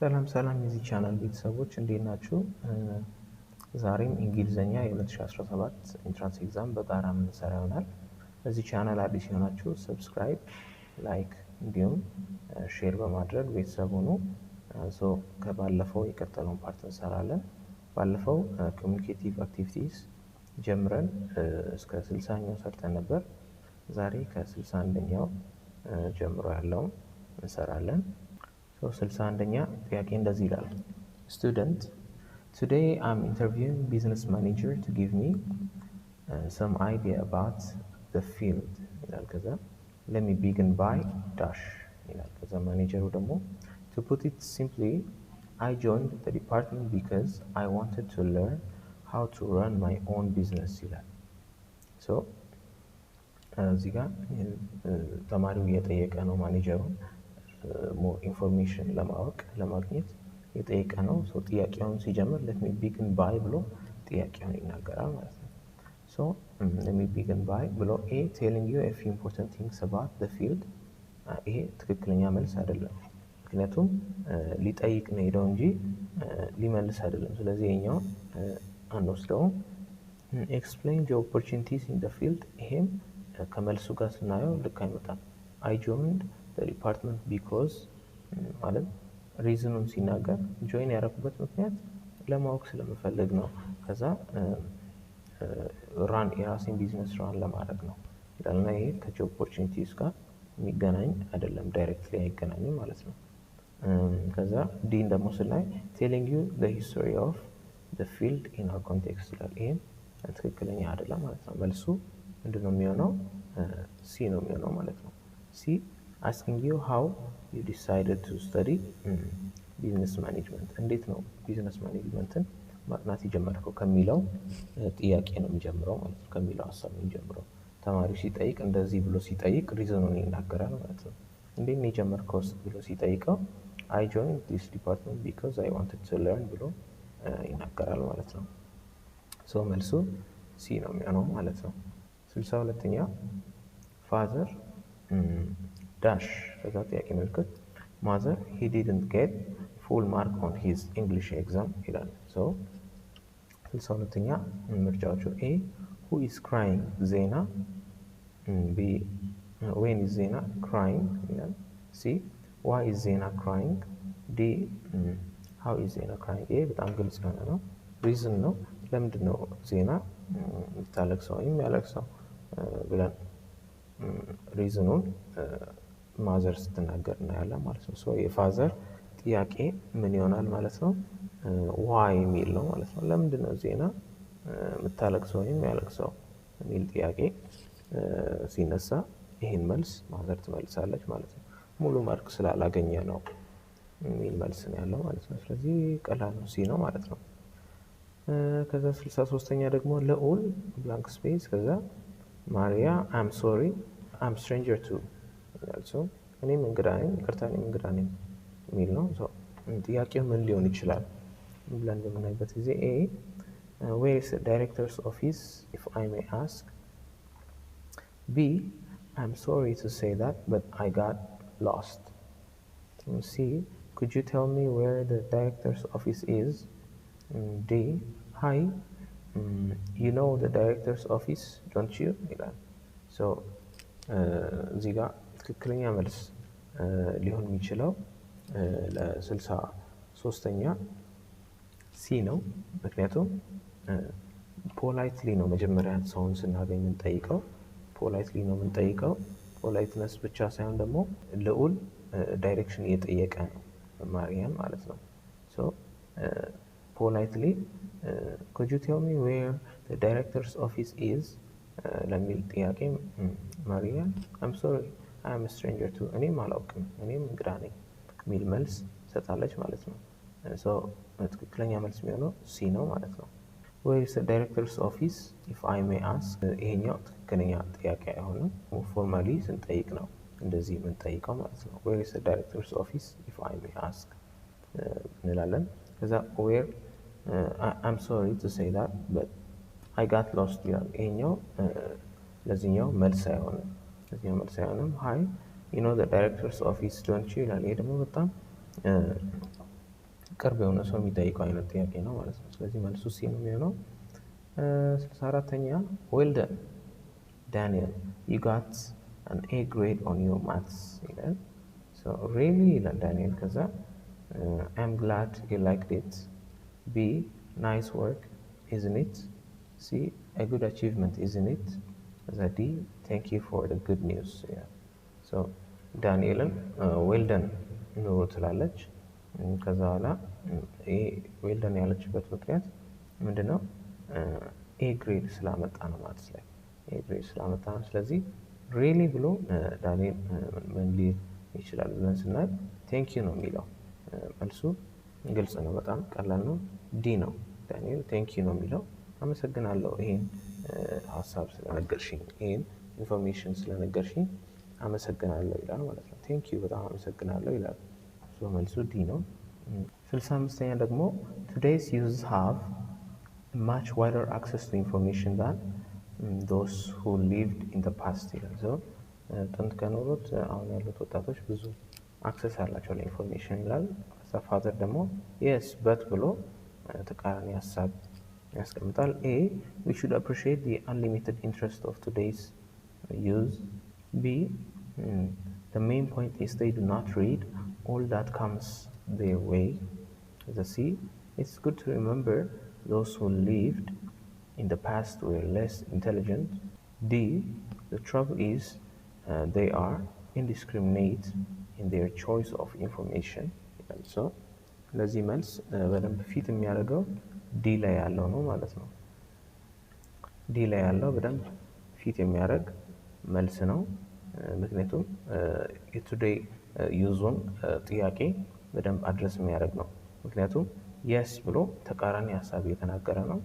ሰላም ሰላም የዚህ ቻናል ቤተሰቦች እንዴት ናችሁ? ዛሬም እንግሊዘኛ የ2017 ኢንትራንስ ኤግዛም በጋራ የምንሰራ ይሆናል። በዚህ ቻናል አዲስ የሆናችሁ ሰብስክራይብ፣ ላይክ እንዲሁም ሼር በማድረግ ቤተሰብ ሁኑ። ከባለፈው የቀጠለውን ፓርት እንሰራለን። ባለፈው ኮሚኒኬቲቭ አክቲቪቲስ ጀምረን እስከ 60ኛው ሰርተን ነበር። ዛሬ ከ61ኛው ጀምሮ ያለውን እንሰራለን። 61ኛ ጥያቄ እንደዚህ ይላል። Student, today I'm interviewing business manager to give me some idea about the field ይላል። ከዛ let me begin by dash ይላል። ከዛ ማኔጀሩ ደግሞ to put it simply I joined the department because I wanted to learn how to run my own business ይላል። እዚህ ጋር ተማሪው እየጠየቀ ነው ማኔጀሩን ሞር ኢንፎርሜሽን ለማግኘት የጠየቀ ነው። ጥያቄውን ሲጀምር let me begin by ብሎ ጥያቄውን ይናገራል ማለት ነው። let me begin by ብሎ A telling you a few important things about the field ይሄ ትክክለኛ መልስ አይደለም። ምክንያቱም ሊጠይቅ ነው ሄደው እንጂ ሊመልስ አይደለም። ስለዚህ ይሄኛው አንወስደውም። explain the opportunities in the field ይሄም ከመልሱ ጋር ስናየው ልክ አይመጣም። I joined the department because ማለት ሪዝኑን ሲናገር ጆይን ያደረኩበት ምክንያት ለማወቅ ስለምፈልግ ነው። ከዛ ራን የራሴን ቢዝነስ ራን ለማድረግ ነው ይላልና ይሄ ከጆብ ኦፖርቹኒቲስ ጋር የሚገናኝ አይደለም፣ ዳይሬክትሊ አይገናኝም ማለት ነው። ከዛ ዲን ደግሞ ስናይ ቴሊንግ ዩ the history of the field in our context ይላል። ይሄም ትክክለኛ አይደለም ማለት ነው። መልሱ ምንድነው የሚሆነው? ሲ ነው የሚሆነው ማለት ነው። ሲ asking you how you decided to study business management እንዴት ነው ቢዝነስ ማኔጅመንትን ማጥናት የጀመርከው ከሚለው ጥያቄ ነው የሚጀምረው ማለት ነው። ከሚለው ሀሳብ ነው የሚጀምረው። ተማሪው ሲጠይቅ እንደዚህ ብሎ ሲጠይቅ ሪዝኑን ይናገራል ማለት ነው። እንዴት ነው የጀመርከው ብሎ ሲጠይቀው I joined this department because I wanted to learn ብሎ ይናገራል ማለት ነው። መልሱ ሲ ነው የሚሆነው ማለት ነው። 62ኛ ፋዘር dash ከዛ ጥያቄ ምልክት mother he didn't get full mark on his English exam ይላል። 62ኛ ምርጫዎቹ A who is crying ዜና፣ B when is ዜና crying ይላል፣ C why is ዜና crying፣ D how is ዜና crying። ይሄ በጣም ግልጽ የሆነ ነው። ሪዝን ነው። ለምንድን ነው ዜና የምታለቅሰው ወይም ያለቅሰው ብለን ሪዝኑን ማዘር ስትናገር እናያለን ማለት ነው። የፋዘር ጥያቄ ምን ይሆናል ማለት ነው? ዋይ የሚል ነው ማለት ነው። ለምንድን ነው ዜና የምታለቅሰው ወይም ያለቅሰው የሚል ጥያቄ ሲነሳ ይህን መልስ ማዘር ትመልሳለች ማለት ነው። ሙሉ ማርክ ስላላገኘ ነው የሚል መልስ ነው ያለው ማለት ነው። ስለዚህ ቀላል ነው፣ ሲ ነው ማለት ነው። ከዛ 63ኛ ደግሞ ልዑል ብላንክ ስፔስ ከዛ ማሪያ አም ሶሪ አም ስትሬንጀር ቱ ይላል። እኔም እንግዳ ነኝ፣ ይቅርታ እኔም እንግዳ ነኝ የሚል ነው። ጥያቄው ምን ሊሆን ይችላል ብለን በምናይበት ጊዜ ኤ where is the director's office if I may ask፣ B I'm sorry to say that but I got lost፣ C could you tell me where the director's office is፣ D hi you know the director's office don't you ይላል። እዚህ ጋር ትክክለኛ መልስ ሊሆን የሚችለው ለ63ኛ ሲ ነው። ምክንያቱም ፖላይትሊ ነው መጀመሪያ ሰውን ስናገኝ የምንጠይቀው፣ ፖላይትሊ ነው የምንጠይቀው። ፖላይትነስ ብቻ ሳይሆን ደግሞ ልዑል ዳይሬክሽን እየጠየቀ ነው ማሪያን ማለት ነው። ፖላይትሊ could you tell me where the director's office is ለሚል ጥያቄ ማሪያን I'm sorry I am a stranger too እኔም አላውቅም እኔም እንግዳ ነኝ የሚል መልስ ሰጣለች ማለት ነው። ትክክለኛ መልስ የሚሆነው ሲ ነው ማለት ነው። where is the director's office if I may ask ይሄኛው ትክክለኛ ጥያቄ አይሆንም። ፎርማሊ ስንጠይቅ ነው እንደዚህ የምንጠይቀው ማለት ነው። where is the director's office if I may ask እንላለን። ከዛ where I'm sorry to say that but I got lost ይላል። ይሄኛው ለዚህኛው መልስ አይሆንም። hi you know the director's office don't you ይላል። ይሄ ደግሞ በጣም ቅርብ የሆነ ሰው የሚጠይቀው አይነት ጥያቄ ነው ማለት ነው። ስለዚህ መልሱ ሲ ነው የሚሆነው። 64ኛ ዌል ደን ዳንኤል ዩ ጋት አን ኤ ግሬድ ኦን ዮር ማትስ ይላል። ሪሊ ይላል ዳንኤል። ከዛ አም ግላድ ዩ ላይክድ ኢት። ቢ ናይስ ወርክ ኢዝንት ኢት። ሲ a good achievement isn't it? ከዛ ዲ thank you for the good news ይላል። ዳንኤልን ዌልደን ኑሮ ትላለች። ከዛ በኋላ ይሄ ዌልደን ያለችበት ምክንያት ምንድነው? ኤ ግሬድ ስላመጣ ነው ማለት ላይ ኤ ግሬድ ስላመጣ ነው። ስለዚህ ሪሊ ብሎ ዳንኤል ምን ሊል ይችላል ብለን ስናይ ቴንክ ዩ ነው የሚለው። መልሱ ግልጽ ነው፣ በጣም ቀላል ነው። ዲ ነው። ዳንኤል ቴንክ ዩ ነው የሚለው። አመሰግናለሁ ይሄን ሀሳብ ስለነገርሽኝ፣ ይሄን ኢንፎርሜሽን ስለነገርሽኝ አመሰግናለሁ ይላል ማለት ነው። ቴንክ ዩ በጣም አመሰግናለሁ ይላል። መልሱ ዲ ነው። 65ኛ ደግሞ today's users have much wider access to information than those who lived in the past ይላል። ጥንት ከኖሩት አሁን ያሉት ወጣቶች ብዙ አክሰስ አላቸው ለኢንፎርሜሽን ይላል። ፋዘር ደግሞ የስ በት ብሎ ተቃራኒ ሀሳብ ያስቀምጣል። ኤ we should appreciate the unlimited interest of today's youth. B the main point is they do not read all that comes their way. The C it's good to remember those who lived in the past were less intelligent. D the trouble is they are indiscriminate in their choice of information. So ለዚህ መልስ በደንብ ፊት የሚያደርገው ዲ ላይ ያለው ነው ማለት ነው። ዲ ላይ ያለው በደንብ ፊት የሚያደርግ መልስ ነው። ምክንያቱም የቱዴይ ዩዙን ጥያቄ በደንብ አድረስ የሚያደርግ ነው። ምክንያቱም የስ ብሎ ተቃራኒ ሀሳብ እየተናገረ ነው።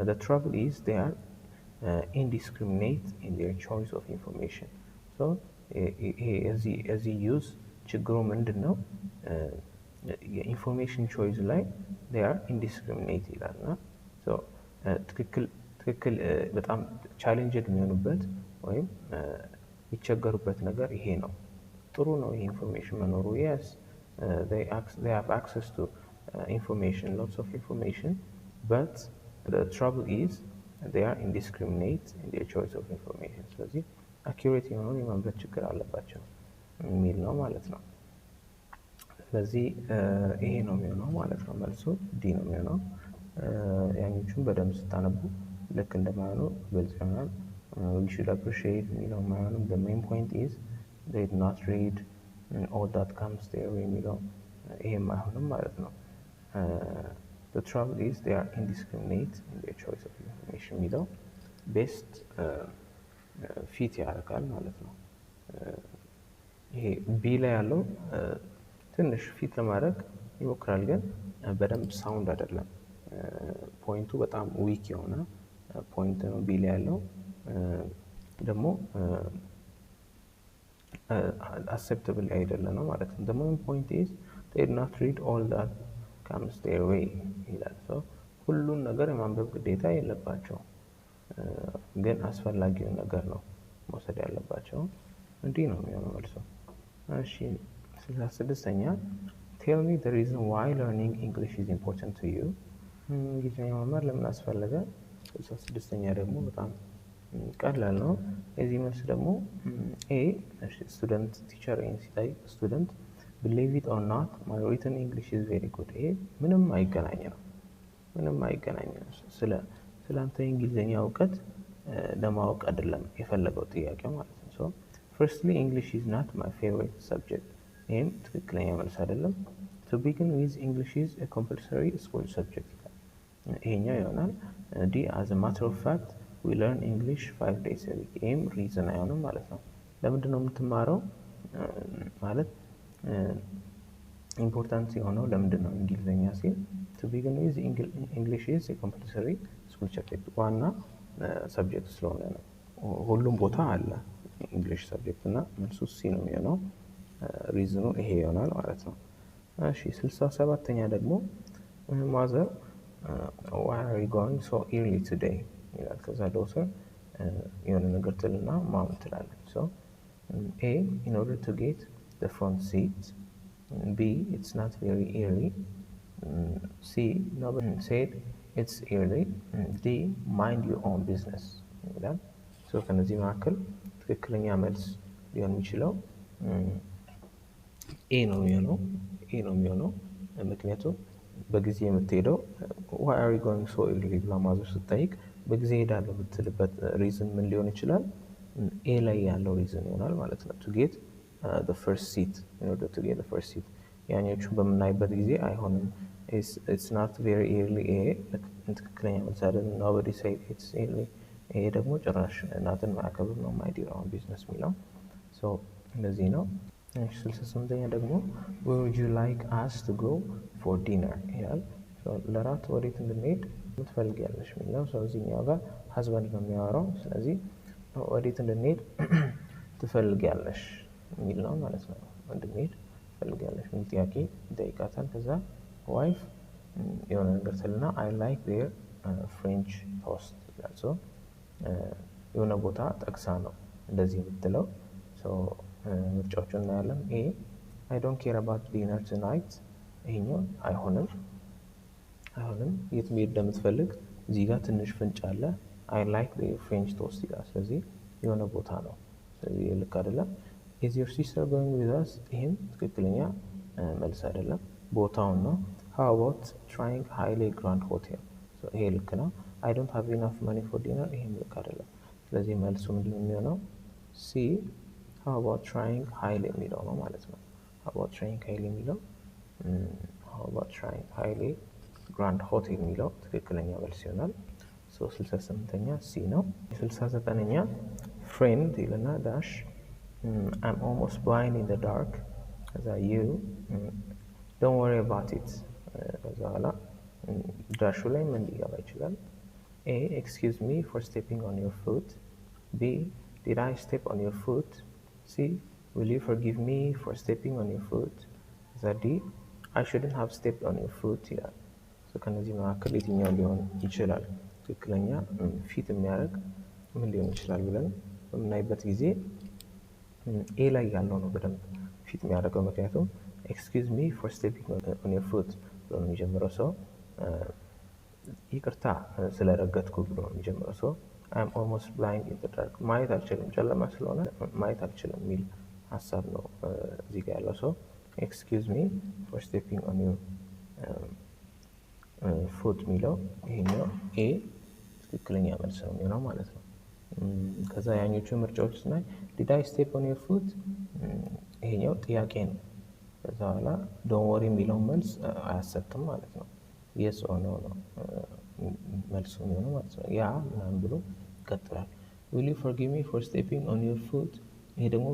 the trouble is they are indiscriminate in their choice of information. እዚህ ዩዝ ችግሩ ምንድን ነው? የኢንፎርሜሽን ቾይስ ላይ they are indiscriminate ይላል እና ትክክል በጣም ቻሌንጅድ የሚሆኑበት ወይም የሚቸገሩበት ነገር ይሄ ነው። ጥሩ ነው ይሄ ኢንፎርሜሽን መኖሩ። yes they have access to information, lots of information, but the trouble is they are indiscriminate in their choice of information. ስለዚህ አኪዩሬት የሆነውን የማምረት ችግር አለባቸው የሚል ነው ማለት ነው። ስለዚህ ይሄ ነው የሚሆነው ማለት ነው። መልሱ ዲ ነው የሚሆነው። ያኞቹን በደንብ ስታነቡ ልክ እንደማይሆኑ ግልጽ ይሆናል። we should appreciate የሚለው ማይሆንም the main point is they do not read all that comes their way የሚለው ይሄም አይሆንም ማለት ነው። the trouble is they are indiscriminate in their choice of information የሚለው ቤስት ፊት ያደርጋል ማለት ነው። ይሄ ቢ ላይ ያለው ትንሽ ፊት ለማድረግ ይሞክራል፣ ግን በደንብ ሳውንድ አይደለም። ፖይንቱ በጣም ዊክ የሆነ ፖይንት ነው ቢ ላይ ያለው። ደግሞ አክሴፕተብል አይደለ ነው ማለት ነው። the main point is they do not read all that comes their way ይላል። ሁሉን ነገር የማንበብ ግዴታ የለባቸው፣ ግን አስፈላጊውን ነገር ነው መውሰድ ያለባቸው። እንዲህ ነው የሚሆነው መልሶ። እሺ 66ኛ tell me the reason why learning English is important to you. እንግሊዝኛ መማር ለምን አስፈለገ? 66ኛ ደግሞ በጣም ቀላል ነው። የዚህ መልስ ደግሞ ኤ ስቱደንት ቲቸር ሲጠይቅ ስቱደንት believe it or not my written English is very good. ይሄ ምንም አይገናኝ ነው። ስለ አንተ የእንግሊዝኛ እውቀት ለማወቅ አይደለም የፈለገው ጥያቄው ማለት ነው። firstly English is not my favorite subject. ይሄም ትክክለኛ መልስ አይደለም። to begin with English is a compulsory school subject. ይሄኛው ይሆናል። ዲ as a matter of fact we learn English 5 days a week. ይሄም ሪዝን አይሆንም ማለት ነው። ለምንድን ነው የምትማረው ማለት ኢምፖርታንት የሆነው ለምንድን ነው እንግሊዝኛ ሲል to begin with English is a compulsory school subject ዋና ሰብጀክት ስለሆነ ነው። ሁሉም ቦታ አለ እንግሊሽ ሰብጀክት እና መልሱ ሲ ነው የሚሆነው። ሪዝኑ ይሄ ይሆናል ማለት ነው። እሺ 67ኛ ደግሞ ማዘር why are you going so early today ይላል። ከዛ ዶክተር የሆነ ነገር ትልና ማም ትላለች። A in order to get the front seat. B it's not very early. ሲ nobody said it's early ዲ mind your own business ይላል። ከነዚህ መካከል ትክክለኛ መልስ ሊሆን የሚችለው ኤ ነው የሚሆነው ምክንያቱም በጊዜ የምትሄደው why are you going so early ብላ ማዘር ስትጠይቅ በጊዜ ሄዳለሁ የምትልበት ሪዝን ምን ሊሆን ይችላል? ኤ ላይ ያለው ሪዝን ይሆናል ማለት ነው። to get the first seat in order to get the first seat ያኛዎቹን በምናይበት ጊዜ አይሆንም it's not very early ኤ ትክክለኛ መልስ አይደለም። nobody said it's early ይሄ ደግሞ ጭራሽ እናትን ማያከብር ነው my dear own business የሚለው እንደዚህ ነው። 68ኛ ደግሞ where would you like us to go for dinner ይላል። ለራት ወዴት እንድንሄድ ትፈልጊያለሽ የሚለው እዚህኛው ጋር ሀዝባንድ ነው የሚያወራው። ስለዚህ ወዴት እንድንሄድ ትፈልጊያለሽ የሚል ነው ማለት ነው። እንድንሄድ ትፈልጊያለሽ የሚል ጥያቄ ይጠይቃታል። ከዛ ዋይፍ የሆነ ነገር ትልና I like their French toast ይላል። የሆነ ቦታ ጠቅሳ ነው እንደዚህ የምትለው። ምርጫዎቹን እናያለን። ኤ I don't care about dinner tonight ይሄኛው አይሆንም። የት መሄድ እንደምትፈልግ እዚህ ጋር ትንሽ ፍንጭ አለ። I like the French toast ይላል። ስለዚህ የሆነ ቦታ ነው። ስለዚህ ልክ አይደለም። is your sister going with us ይሄም ትክክለኛ መልስ አይደለም። ቦታውን ነው። how about trying highly grand hotel ይሄ ልክ ነው። I don't have enough money for dinner ይሄም ልክ አይደለም። ስለዚህ መልሱ ምንድን ነው የሚሆነው? ሲ how about trying highly የሚለው ነው ማለት ነው። how about trying highly የሚለው how about trying highly grand hotel የሚለው ትክክለኛ መልስ ይሆናል። 68ኛ ሲ ነው። 69ኛ friend ይልና dash I'm almost blind in the dark ከዛ you don't worry about it ከዛ ኋላ ዳሹ ላይ ምን ሊገባ ይችላል? A excuse me for stepping on your foot B did I step on your foot C will you forgive me for stepping on your foot ከዛ D I shouldn't have stepped on your foot ይላል። ከነዚህ መካከል የትኛው ሊሆን ይችላል? ትክክለኛ ፊት የሚያደርግ ምን ሊሆን ይችላል ብለን በምናይበት ጊዜ ኤ ላይ ያለው ነው በደንብ ፊት የሚያደርገው። ምክንያቱም excuse me for stepping on your foot ብሎ ነው የሚጀምረው ሰው ይቅርታ ስለረገጥኩ ብሎ ነው የሚጀምረው ሰው I'm almost blind in the dark ማየት አልችልም ጨለማ ስለሆነ ማየት አልችልም የሚል ሀሳብ ነው እዚህ ጋር ያለው ሰው excuse me for stepping on your foot የሚለው ይሄኛው ኤ ትክክለኛ መልስ ነው የሚሆነው ማለት ነው። ከዛ ያኞቹ ምርጫዎች ስናይ did I step on your foot ይሄኛው ጥያቄ ነው። ከዛ በኋላ don't worry የሚለውን መልስ አያሰጥም ማለት ነው። yes or no ነው መልሱ የሚሆነው ማለት ነው። ያ ምናምን ብሎ ይቀጥላል። will you forgive me for stepping on your foot ይሄ ደግሞ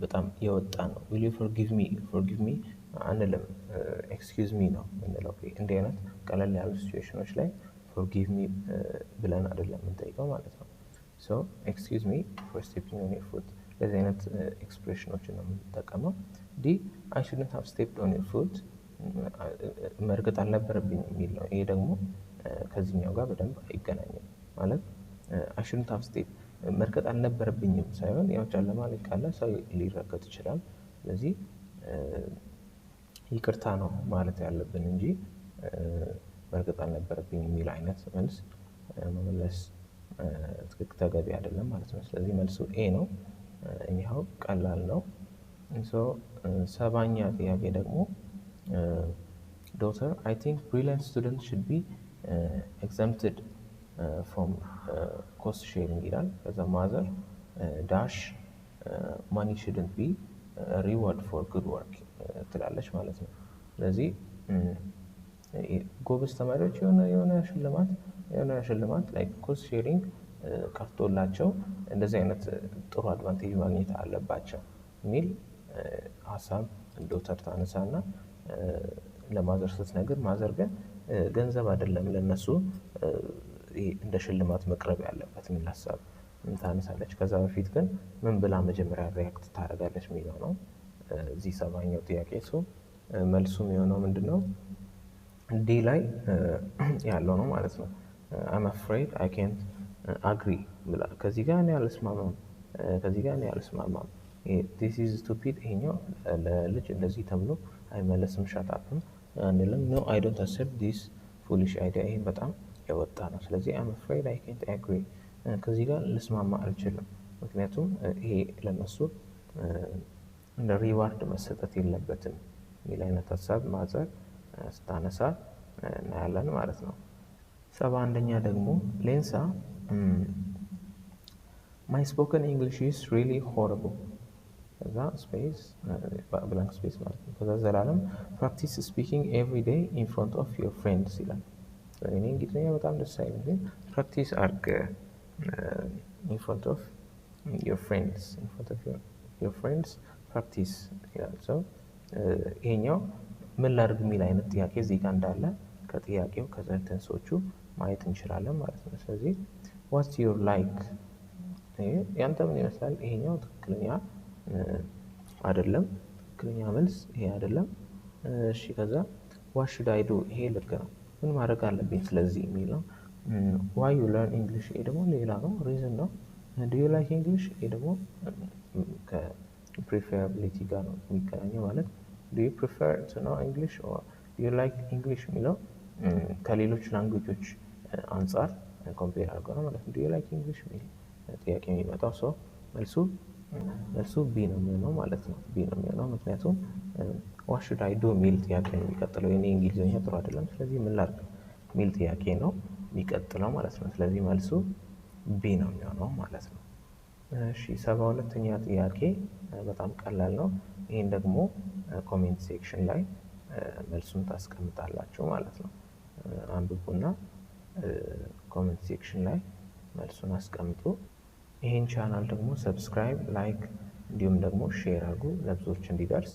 በጣም የወጣ ነው። will you forgive me አንልም excuse me ነው የምንለው። እንዲህ አይነት ቀለል ያሉ ሲቹዌሽኖች ላይ forgive me ብለን አይደለም የምንጠይቀው ማለት ነው። excuse me for stepping on your foot ለዚህ አይነት ኤክስፕሬሽኖችን ነው የምንጠቀመው። ዲ I shouldn't have stepped on your foot መርገጥ አልነበረብኝም የሚል ነው። ይሄ ደግሞ ከዚህኛው ጋር በደንብ አይገናኝም። ማለት I shouldn't have stepped መርገጥ አልነበረብኝም ሳይሆን ያው ጨለማ ላይ ካለ ሰው ሊረገጥ ይችላል። ስለዚህ ይቅርታ ነው ማለት ያለብን እንጂ መርገጥ አልነበረብኝም የሚል አይነት መልስ መመለስ ትክክል ተገቢ አይደለም ማለት ነው። ስለዚህ መልሱ ኤ ነው። ይሄው ቀላል ነው። ሰባኛ ጥያቄ ደግሞ daughter I think brilliant students should be exempted from cost sharing ይላል። ከዛ mother dash money shouldn't be a reward for good work ትላለች ማለት ነው። ስለዚህ ጎበዝ ተማሪዎች የሆነ ሽልማት like cost sharing ከፍቶላቸው እንደዚህ አይነት ጥሩ አድቫንቴጅ ማግኘት አለባቸው የሚል ሀሳብ ዶክተር ታነሳና ለማዘር ስትነግር ማዘር ግን ገንዘብ አይደለም ለነሱ እንደ ሽልማት መቅረብ ያለበት የሚል ሀሳብ ታነሳለች። ከዛ በፊት ግን ምን ብላ መጀመሪያ ሪያክት ታደርጋለች የሚለው ነው እዚህ ሰባኛው ጥያቄ። መልሱ የሚሆነው ምንድነው? ዲ ላይ ያለው ነው ማለት ነው። I'm afraid I can't agree ብላ ከዚህ ጋር እኔ አልስማማም this is stupid ይሄኛው ለልጅ እንደዚህ ተብሎ አይመለስም ሻታፕም አንልም። ኖ አይ ዶንት አክሰፕት ዲስ ፉሊሽ አይዲያ ይሄን በጣም ያወጣ ነው። ስለዚህ አም አፍሬድ አይ ካንት አግሪ ከዚህ ጋር ልስማማ አልችልም። ምክንያቱም ይሄ ለነሱ እንደ ሪዋርድ መሰጠት የለበትም የሚል አይነት ሀሳብ ማዘር ስታነሳ እናያለን ማለት ነው። 71ኛ ደግሞ ሌንሳ my spoken English is really horrible ከዛ ስፔስ ብላንክ ስፔስ ማለት ነው። ከዛ ዘላለም ፕራክቲስ ስፒኪንግ ኤቭሪ ዴይ ኢን ፍሮንት ኦፍ ዮር ፍሬንድስ ይላል። እኔ እንግሊዝኛ በጣም ደስ አይልም፣ ግን ፕራክቲስ አርግ ኢን ፍሮንት ኦፍ ዮር ፍሬንድስ ፕራክቲስ ይላል። ሰው ይሄኛው ምን ላድርግ የሚል አይነት ጥያቄ እዚህ ጋር እንዳለ ከጥያቄው ከሰንተንሶቹ ማየት እንችላለን ማለት ነው። ስለዚህ ዋትስ ዩር ላይክ ያንተ ምን ይመስላል? ይሄኛው ትክክለኛ አይደለም፣ ትክክለኛ መልስ ይሄ አይደለም። እሺ ከዛ ዋት ሹድ አይ ዱ ይሄ ልክ ነው፣ ምን ማድረግ አለብኝ ስለዚህ የሚለው ዋይ ዩ ለርን እንግሊሽ ይሄ ደግሞ ሌላ ነው፣ ሪዝን ነው። ዱ ዩ ላይክ እንግሊሽ ይሄ ደግሞ ከፕሪፌራቢሊቲ ጋር ነው የሚገናኘው። ማለት ዱ ዩ ፕሪፈር ቱ ኖው እንግሊሽ ኦር ዱ ዩ ላይክ እንግሊሽ የሚለው ከሌሎች ላንጉጆች አንጻር ኮምፔር አድርገው ነው ማለት ነው። ዱ ዩ ላይክ እንግሊሽ የሚል ጥያቄ የሚመጣው ሰው መልሱ ቢ ነው የሚሆነው ማለት ነው። ቢ ነው የሚሆነው ምክንያቱም ዋት ሹድ አይ ዱ የሚል ጥያቄ ነው የሚቀጥለው። የኔ እንግሊዝኛ ጥሩ አይደለም ስለዚህ ምን ላድርግ የሚል ጥያቄ ነው የሚቀጥለው ማለት ነው። ስለዚህ መልሱ ቢ ነው የሚሆነው ማለት ነው። እሺ 72ኛ ጥያቄ በጣም ቀላል ነው። ይህን ደግሞ ኮሜንት ሴክሽን ላይ መልሱን ታስቀምጣላችሁ ማለት ነው። አንብቡና ኮሜንት ሴክሽን ላይ መልሱን አስቀምጡ። ይህን ቻናል ደግሞ ሰብስክራይብ፣ ላይክ እንዲሁም ደግሞ ሼር አድርጉ ለብዙዎች እንዲደርስ።